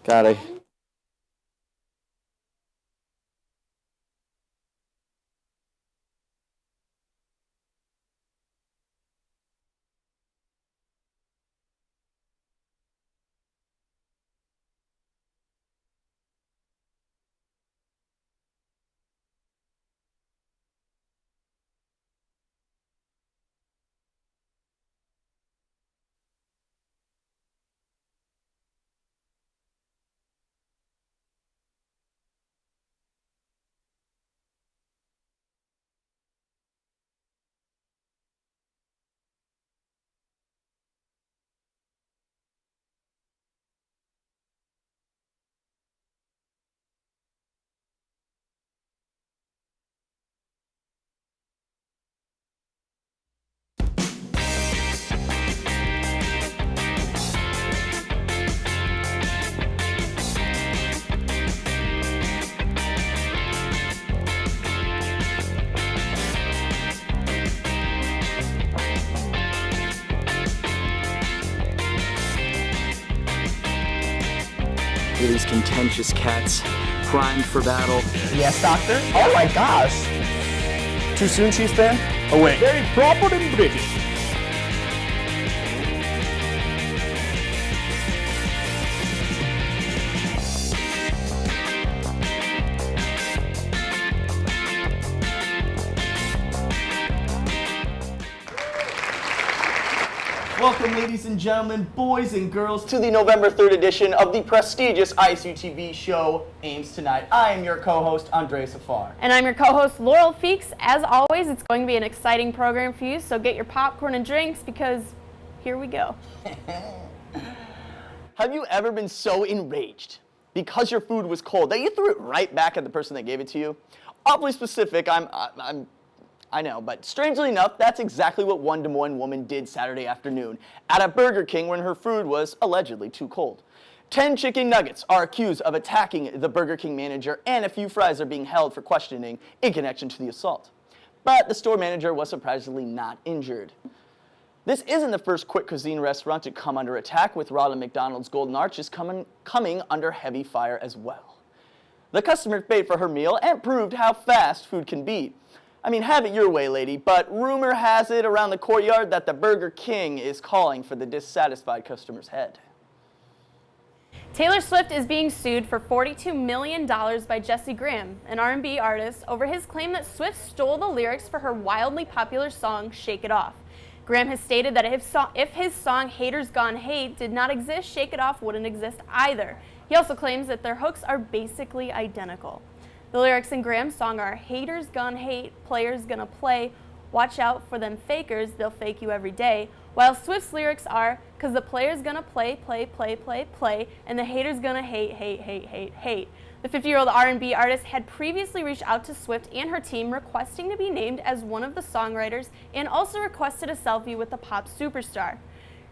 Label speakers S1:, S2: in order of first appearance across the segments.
S1: Got it. These contentious cats, primed for battle.
S2: Yes, doctor? Oh my gosh. Too soon, Chief Fan? Oh wait.
S3: Very proper and British.
S4: Welcome, ladies and gentlemen, boys and girls, to the November 3rd edition of the prestigious ISUtv show, Ames Tonight. I am your co-host, Andreas Haffar.
S5: And I'm your co-host, Laurel Feakes. As always, it's going to be an exciting program for you, so get your popcorn and drinks because here we go.
S4: Have you ever been so enraged because your food was cold that you threw it right back at the person that gave it to you? Awfully specific, I know, but strangely enough, that's exactly what one Des Moines woman did Saturday afternoon at a Burger King when her food was allegedly too cold. 10 chicken nuggets are accused of attacking the Burger King manager, and a few fries are being held for questioning in connection to the assault. But the store manager was surprisingly not injured. This isn't the first quick cuisine restaurant to come under attack, with Ronald McDonald's Golden Arches coming under heavy fire as well. The customer paid for her meal and proved how fast food can be. I mean, have it your way, lady, but rumor has it around the courtyard that the Burger King is calling for the dissatisfied customer's head.
S5: Taylor Swift is being sued for $42 million by Jesse Graham, an R&B artist, over his claim that Swift stole the lyrics for her wildly popular song, Shake It Off. Graham has stated that if his song Haters Gone Hate did not exist, Shake It Off wouldn't exist either. He also claims that their hooks are basically identical. The lyrics in Graham's song are, haters gone hate, players gonna play, watch out for them fakers, they'll fake you every day, while Swift's lyrics are, cause the player's gonna play, and the haters gonna hate. The 50-year-old R&B artist had previously reached out to Swift and her team requesting to be named as one of the songwriters and also requested a selfie with the pop superstar.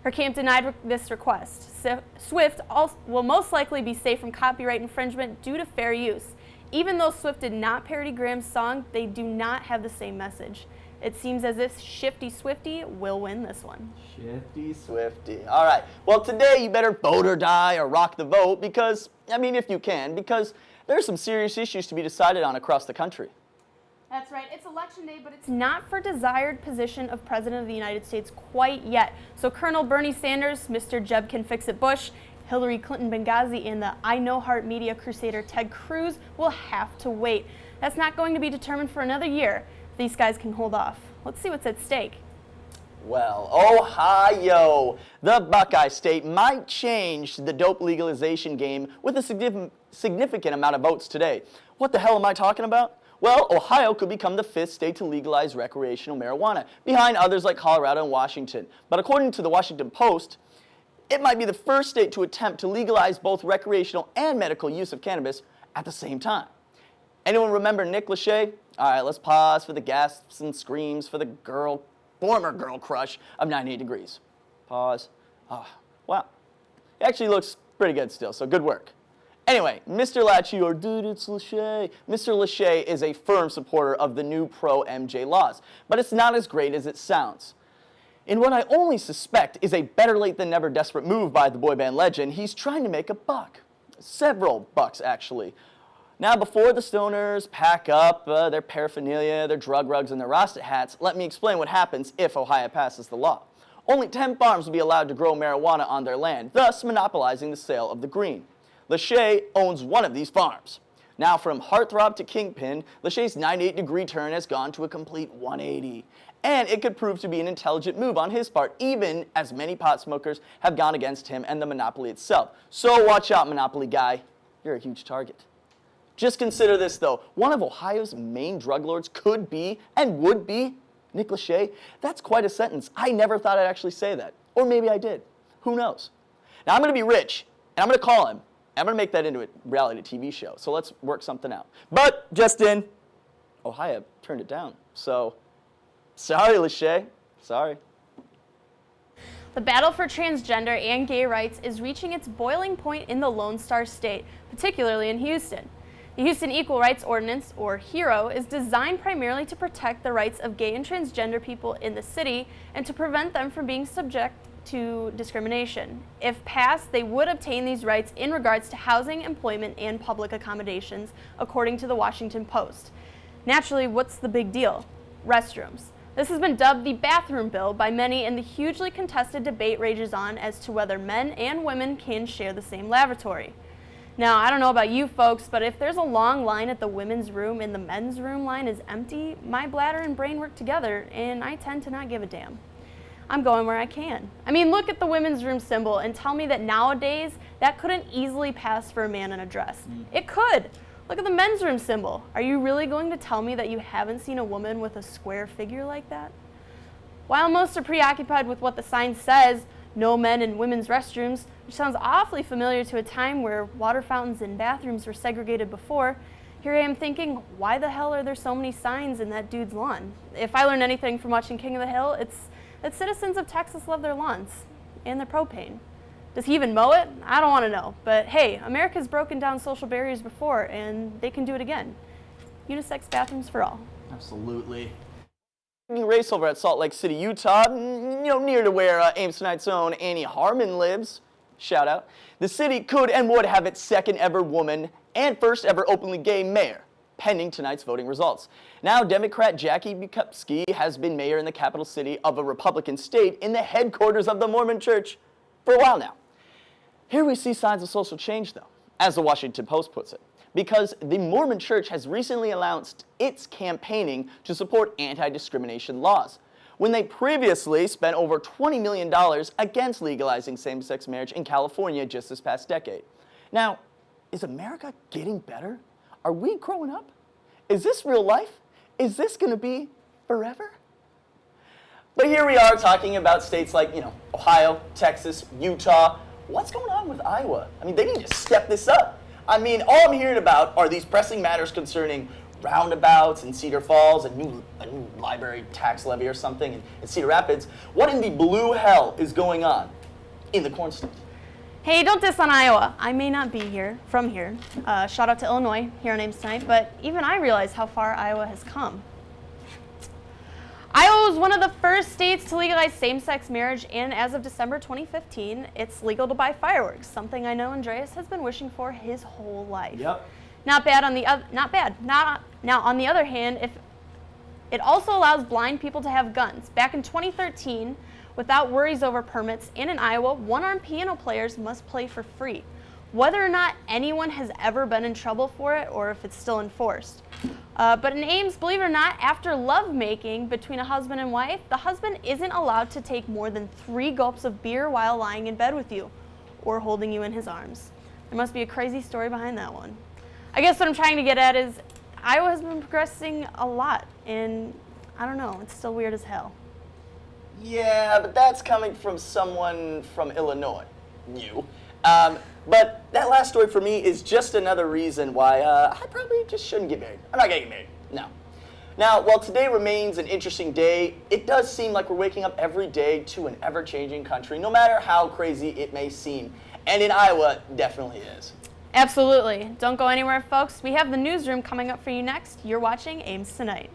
S5: Her camp denied this request. Swift will most likely be safe from copyright infringement due to fair use. Even though Swift did not parody Graham's song, they do not have the same message. It seems as if Shifty Swifty will win this one.
S4: Shifty Swifty. All right. Well, today you better vote or die or rock the vote because, I mean, if you can, because there's some serious issues to be decided on across the country.
S5: That's right. It's election day, but it's not for desired position of President of the United States quite yet. So Colonel Bernie Sanders, Mr. Jeb Can Fix It Bush, Hillary Clinton Benghazi, and the I Know Heart media crusader Ted Cruz will have to wait. That's not going to be determined for another year. These guys can hold off. Let's see what's at stake.
S4: Well, Ohio, the Buckeye State might change the dope legalization game with a significant amount of votes today. What the hell am I talking about? Well, Ohio could become the 5th state to legalize recreational marijuana, behind others like Colorado and Washington. But according to the Washington Post, it might be the first state to attempt to legalize both recreational and medical use of cannabis at the same time. Anyone remember Nick Lachey? All right, let's pause for the gasps and screams for the former girl crush of 98 Degrees. Pause. Oh, wow. He actually looks pretty good still, so good work. Anyway, Mr. Lachey, or dude, it's Lachey. Mr. Lachey is a firm supporter of the new pro-MJ laws, but it's not as great as it sounds. In what I only suspect is a better late than never desperate move by the boy band legend, he's trying to make a buck. several bucks actually. Now, before the stoners pack up their paraphernalia, their drug rugs, and their Rasta hats, let me explain what happens if Ohio passes the law. Only 10 farms will be allowed to grow marijuana on their land, thus monopolizing the sale of the green. Lachey owns one of these farms. Now, from heartthrob to kingpin, Lachey's 98-degree turn has gone to a complete 180. And it could prove to be an intelligent move on his part, even as many pot smokers have gone against him and the monopoly itself. So watch out, monopoly guy. You're a huge target. Just consider this, though. One of Ohio's main drug lords could be, and would be, Nick Lachey. That's quite a sentence. I never thought I'd actually say that. Or maybe I did. Who knows? Now, I'm going to be rich, and I'm going to call him. And I'm going to make that into a reality TV show. So let's work something out. But, just in, Ohio turned it down. So, sorry, Lachey. Sorry.
S5: The battle for transgender and gay rights is reaching its boiling point in the Lone Star State, particularly in Houston. The Houston Equal Rights Ordinance, or HERO, is designed primarily to protect the rights of gay and transgender people in the city and to prevent them from being subject to discrimination. If passed, they would obtain these rights in regards to housing, employment, and public accommodations, according to the Washington Post. Naturally, what's the big deal? Restrooms. This has been dubbed the bathroom bill by many, and the hugely contested debate rages on as to whether men and women can share the same lavatory. Now, I don't know about you folks, but if there's a long line at the women's room and the men's room line is empty, my bladder and brain work together, and I tend to not give a damn. I'm going where I can. I mean, look at the women's room symbol and tell me that nowadays that couldn't easily pass for a man in a dress. It could. Look at the men's room symbol. Are you really going to tell me that you haven't seen a woman with a square figure like that? While most are preoccupied with what the sign says, no men in women's restrooms, which sounds awfully familiar to a time where water fountains and bathrooms were segregated before, here I am thinking, why the hell are there so many signs in that dude's lawn? If I learned anything from watching King of the Hill, it's that citizens of Texas love their lawns and their propane. Does he even mow it? I don't want to know. But hey, America's broken down social barriers before, and they can do it again. Unisex bathrooms for all.
S4: Absolutely. Race over at Salt Lake City, Utah, near to where Ames tonight's own Annie Harmon lives. Shout out. The city could and would have its second ever woman and first ever openly gay mayor, pending tonight's voting results. Now, Democrat Jackie Bukupski has been mayor in the capital city of a Republican state in the headquarters of the Mormon Church for a while now. Here we see signs of social change, though, as the Washington Post puts it, because the Mormon Church has recently announced its campaigning to support anti-discrimination laws, when they previously spent over $20 million against legalizing same-sex marriage in California just this past decade. Now, is America getting better? Are we growing up? Is this real life? Is this going to be forever? But here we are talking about states like, Ohio, Texas, Utah. What's going on with Iowa? I mean, they need to step this up. I mean, all I'm hearing about are these pressing matters concerning roundabouts in Cedar Falls, a new library tax levy or something in Cedar Rapids. What in the blue hell is going on in the corn state?
S5: Hey, don't diss on Iowa. I may not be from here. Shout out to Illinois here on Ames tonight, but even I realize how far Iowa has come. Iowa was one of the first states to legalize same-sex marriage, and as of December 2015, it's legal to buy fireworks, something I know Andreas has been wishing for his whole life.
S4: Yep.
S5: Not bad. On the other hand, if it also allows blind people to have guns. Back in 2013, without worries over permits, and in Iowa, one-armed piano players must play for free, whether or not anyone has ever been in trouble for it or if it's still enforced. But in Ames, believe it or not, after lovemaking between a husband and wife, the husband isn't allowed to take more than 3 gulps of beer while lying in bed with you or holding you in his arms. There must be a crazy story behind that one. I guess what I'm trying to get at is Iowa has been progressing a lot, and I don't know, it's still weird as hell.
S4: Yeah, but that's coming from someone from Illinois. You. But that last story for me is just another reason why I probably just shouldn't get married. I'm not getting married. No. Now, while today remains an interesting day, it does seem like we're waking up every day to an ever-changing country, no matter how crazy it may seem. And in Iowa, it definitely is.
S5: Absolutely. Don't go anywhere, folks. We have the newsroom coming up for you next. You're watching Ames Tonight.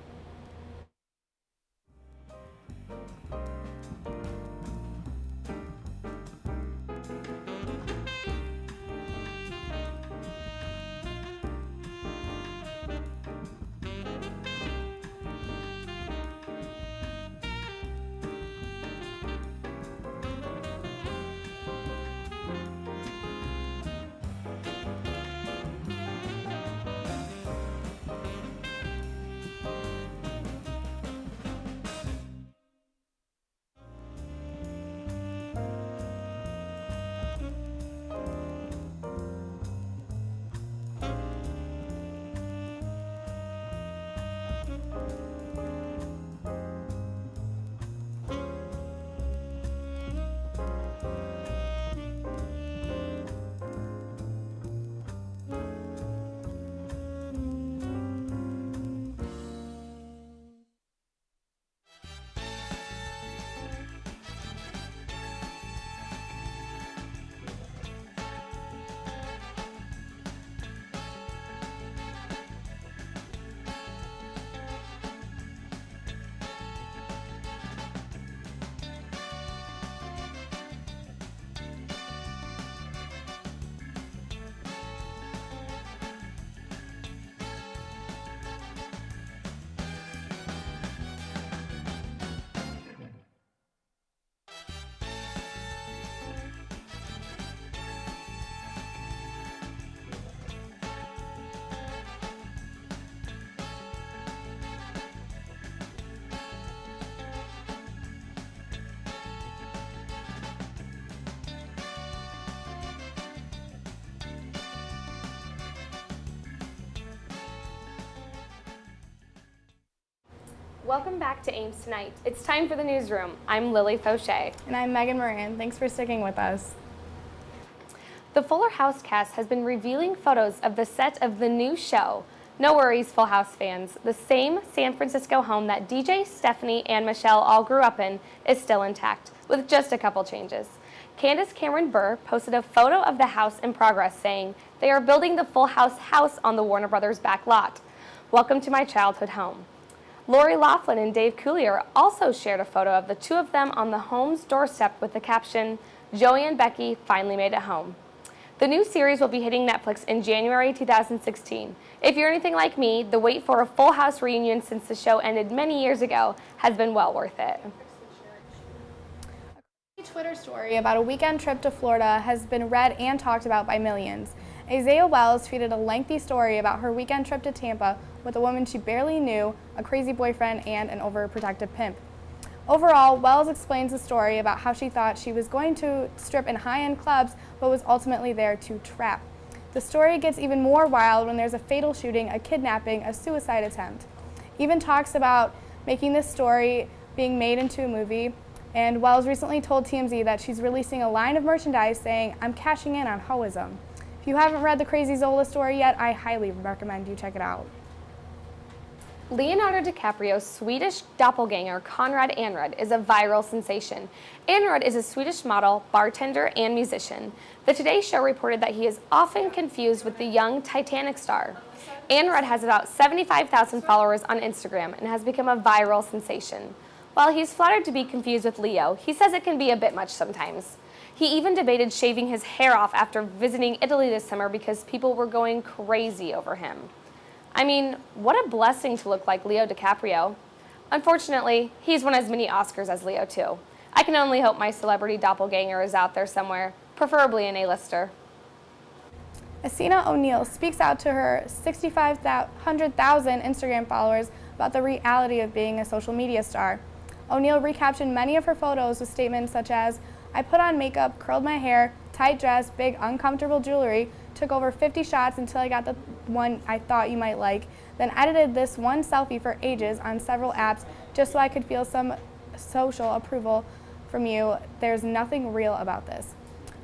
S5: Welcome back to Ames Tonight. It's time for the newsroom. I'm Lilly Faucher.
S3: And I'm Moran. Thanks for sticking with us.
S5: The Fuller House cast has been revealing photos of the set of the new show. No worries, Full House fans. The same San Francisco home that DJ, Stephanie, and Michelle all grew up in is still intact, with just a couple changes. Candace Cameron Burr posted a photo of the house in progress saying, "They are building the Full House house on the Warner Brothers back lot. Welcome to my childhood home." Lori Laughlin and Dave Coulier also shared a photo of the two of them on the home's doorstep with the caption, "Joey and Becky finally made it home." The new series will be hitting Netflix in January 2016. If you're anything like me, the wait for a Full House reunion since the show ended many years ago has been well worth it.
S3: A Twitter story about a weekend trip to Florida has been read and talked about by millions. Isaiah Wells tweeted a lengthy story about her weekend trip to Tampa with a woman she barely knew, a crazy boyfriend, and an overprotective pimp. Overall, Wells explains the story about how she thought she was going to strip in high-end clubs, but was ultimately there to trap. The story gets even more wild when there's a fatal shooting, a kidnapping, a suicide attempt. Even talks about making this story being made into a movie, and Wells recently told TMZ that she's releasing a line of merchandise saying, "I'm cashing in on hoism." If you haven't read the Crazy Zola story yet, I highly recommend you check it out.
S5: Leonardo DiCaprio's Swedish doppelganger, Conrad Anrud, is a viral sensation. Anrud is a Swedish model, bartender, and musician. The Today Show reported that he is often confused with the young Titanic star. Anrud has about 75,000 followers on Instagram and has become a viral sensation. While he's flattered to be confused with Leo, he says it can be a bit much sometimes. He even debated shaving his hair off after visiting Italy this summer because people were going crazy over him. I mean, what a blessing to look like Leo DiCaprio. Unfortunately, he's won as many Oscars as Leo, too. I can only hope my celebrity doppelganger is out there somewhere, preferably an A-lister.
S3: Asina O'Neill speaks out to her 6,500,000 Instagram followers about the reality of being a social media star. O'Neill recaptioned many of her photos with statements such as, "I put on makeup, curled my hair, tight dress, big uncomfortable jewelry, took over 50 shots until I got the one I thought you might like, then edited this one selfie for ages on several apps just so I could feel some social approval from you. There's nothing real about this."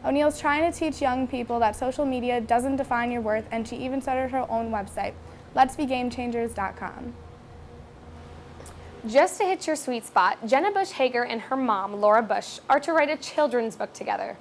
S3: O'Neill's trying to teach young people that social media doesn't define your worth, and she even started her own website, letsbegamechangers.com.
S5: Just to hit your sweet spot, Jenna Bush Hager and her mom, Laura Bush, are to write a children's book together.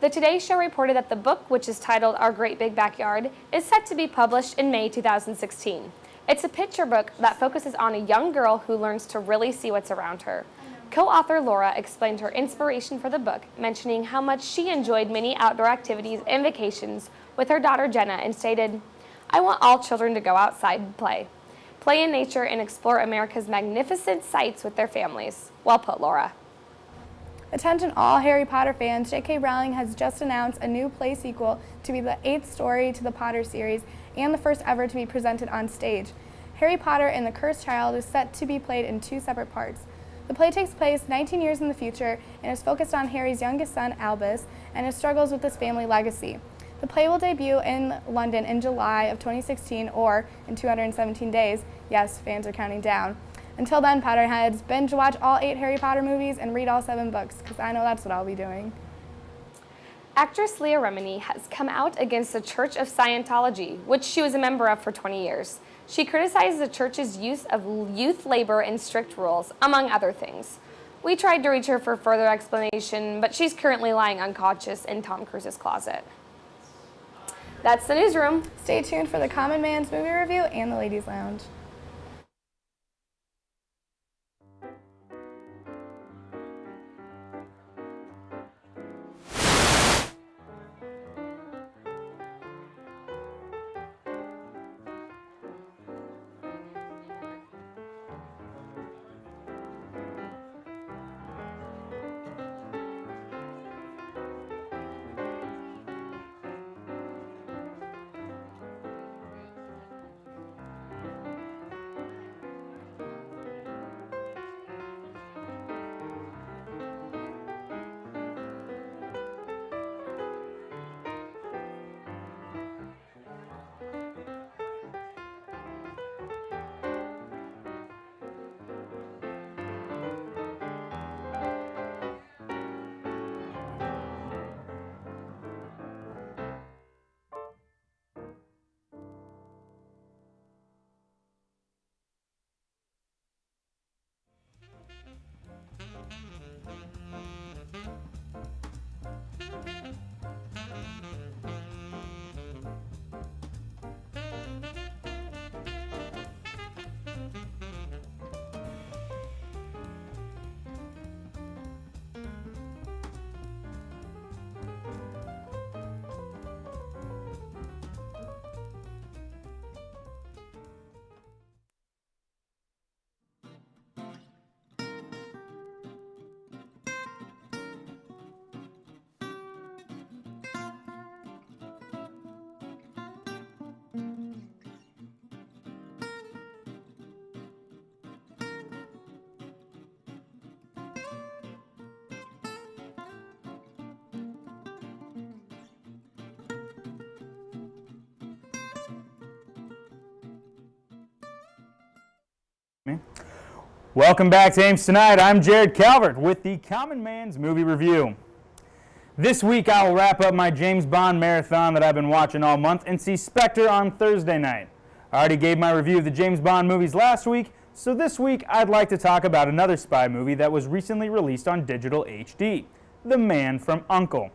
S5: The Today Show reported that the book, which is titled Our Great Big Backyard, is set to be published in May 2016. It's a picture book that focuses on a young girl who learns to really see what's around her. Co-author Laura explained her inspiration for the book, mentioning how much she enjoyed many outdoor activities and vacations with her daughter Jenna, and stated, "I want all children to go outside and play in nature and explore America's magnificent sights with their families." Well put, Laura.
S3: Attention all Harry Potter fans, J.K. Rowling has just announced a new play sequel to be the 8th story to the Potter series and the first ever to be presented on stage. Harry Potter and the Cursed Child is set to be played in 2 separate parts. The play takes place 19 years in the future and is focused on Harry's youngest son, Albus, and his struggles with his family legacy. The play will debut in London in July of 2016, or in 217 days. Yes, fans are counting down. Until then, Potterheads, binge watch all 8 Harry Potter movies and read all 7 books, because I know that's what I'll be doing.
S5: Actress Leah Remini has come out against the Church of Scientology, which she was a member of for 20 years. She criticized the church's use of youth labor and strict rules, among other things. We tried to reach her for further explanation, but she's currently lying unconscious in Tom Cruise's closet. That's the newsroom.
S3: Stay tuned for the Common Man's movie review and the Ladies Lounge.
S6: Welcome back to Ames Tonight. I'm Jared Calvert with the Common Man's Movie Review. This week I will wrap up my James Bond marathon that I've been watching all month and see Spectre on Thursday night. I already gave my review of the James Bond movies last week, so this week I'd like to talk about another spy movie that was recently released on digital HD, The Man from U.N.C.L.E.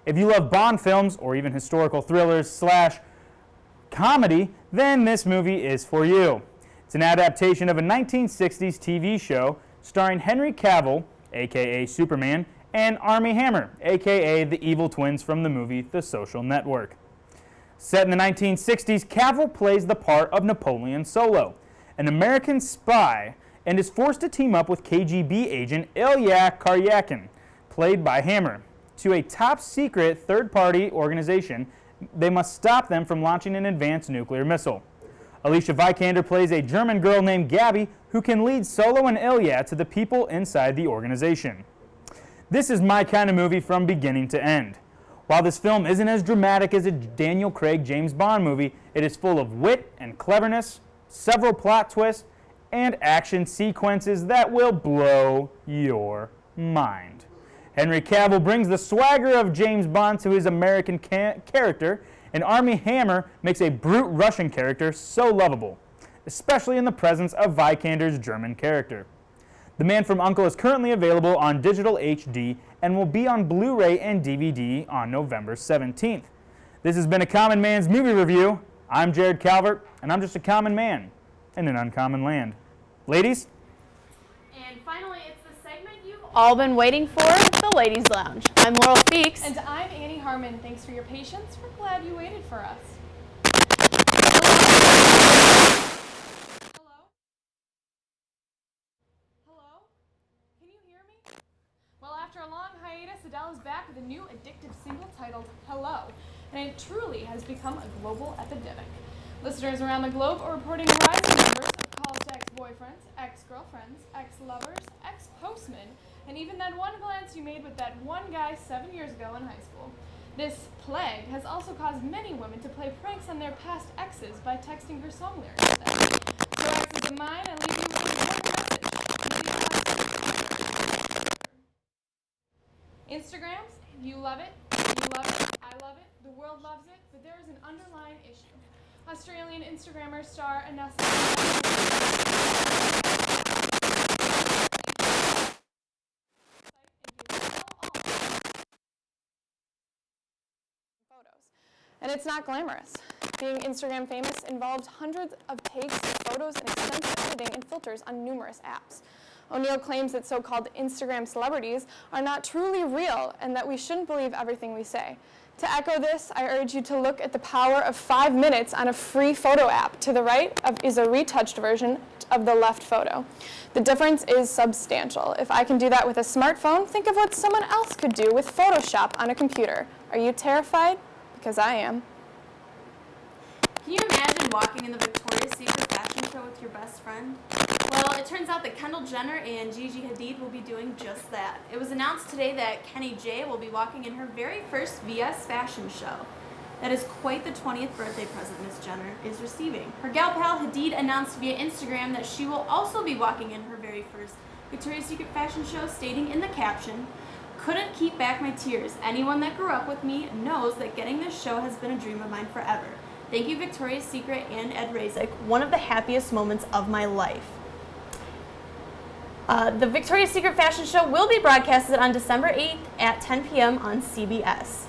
S6: If you love Bond films or even historical thrillers / comedy, then this movie is for you. It's an adaptation of a 1960s TV show starring Henry Cavill, aka Superman, and Armie Hammer, aka the evil twins from the movie The Social Network. Set in the 1960s, Cavill plays the part of Napoleon Solo, an American spy, and is forced to team up with KGB agent Ilya Kuryakin, played by Hammer, to a top-secret third-party organization. They must stop them from launching an advanced nuclear missile. Alicia Vikander plays a German girl named Gabby who can lead Solo and Ilya to the people inside the organization. This is my kind of movie from beginning to end. While this film isn't as dramatic as a Daniel Craig James Bond movie, it is full of wit and cleverness, several plot twists, and action sequences that will blow your mind. Henry Cavill brings the swagger of James Bond to his American character, and Armie Hammer makes a brute Russian character so lovable, especially in the presence of Vikander's German character. The Man from U.N.C.L.E. is currently available on digital HD and will be on Blu-ray and DVD on November 17th. This has been a Common Man's Movie Review. I'm Jared Calvert, and I'm just a common man in an uncommon land. Ladies?
S5: And finally, it's the segment you've all been waiting for, the Ladies Lounge. I'm Laurel Feakes.
S3: And I'm Annie Harmon. Thanks for your patience. We're glad you waited for us. Hello? Hello? Can you hear me? Well, after a long hiatus, Adele is back with a new addictive single titled Hello, and it truly has become a global epidemic. Listeners around the globe are reporting rising numbers of calls to ex-boyfriends, ex-girlfriends, ex-lovers, ex-postmen, and even that one glance you made with that one guy 7 years ago in high school. This plague has also caused many women to play pranks on their past exes by texting her song lyrics instead. So exes of mine, I leave you with one message. Instagram, you love it, I love it, the world loves it, but there is an underlying issue. Australian Instagrammer star Anessa photos. And it's not glamorous. Being Instagram famous involved hundreds of takes, photos, and extensive editing and filters on numerous apps. O'Neill claims that so-called Instagram celebrities are not truly real and that we shouldn't believe everything we say. To echo this, I urge you to look at the power of 5 minutes on a free photo app. To the right is a retouched version of the left photo. The difference is substantial. If I can do that with a smartphone, think of what someone else could do with Photoshop on a computer. Are you terrified? Because I am.
S5: Can you imagine walking in the Victoria's Secret fashion show with your best friend? Well, it turns out that Kendall Jenner and Gigi Hadid will be doing just that. It was announced today that Kenny J will be walking in her very first VS fashion show. That is quite the 20th birthday present Miss Jenner is receiving. Her gal pal Hadid announced via Instagram that she will also be walking in her very first Victoria's Secret fashion show, stating in the caption, "Couldn't keep back my tears. Anyone that grew up with me knows that getting this show has been a dream of mine forever. Thank you, Victoria's Secret and Ed Razek. One of the happiest moments of my life." The Victoria's Secret fashion show will be broadcasted on December 8th at 10 p.m. on CBS.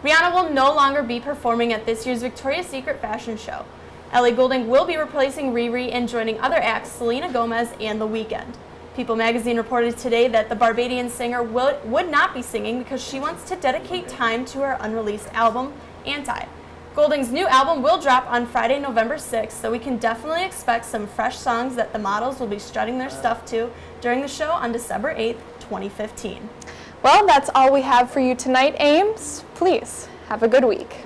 S5: Rihanna will no longer be performing at this year's Victoria's Secret fashion show. Ellie Goulding will be replacing Riri and joining other acts Selena Gomez and The Weeknd. People magazine reported today that the Barbadian singer would not be singing because she wants to dedicate time to her unreleased album, Anti. Goulding's new album will drop on Friday, November 6th, so we can definitely expect some fresh songs that the models will be strutting their stuff to during the show on December 8th, 2015.
S3: Well, that's all we have for you tonight, Ames. Please, have a good week.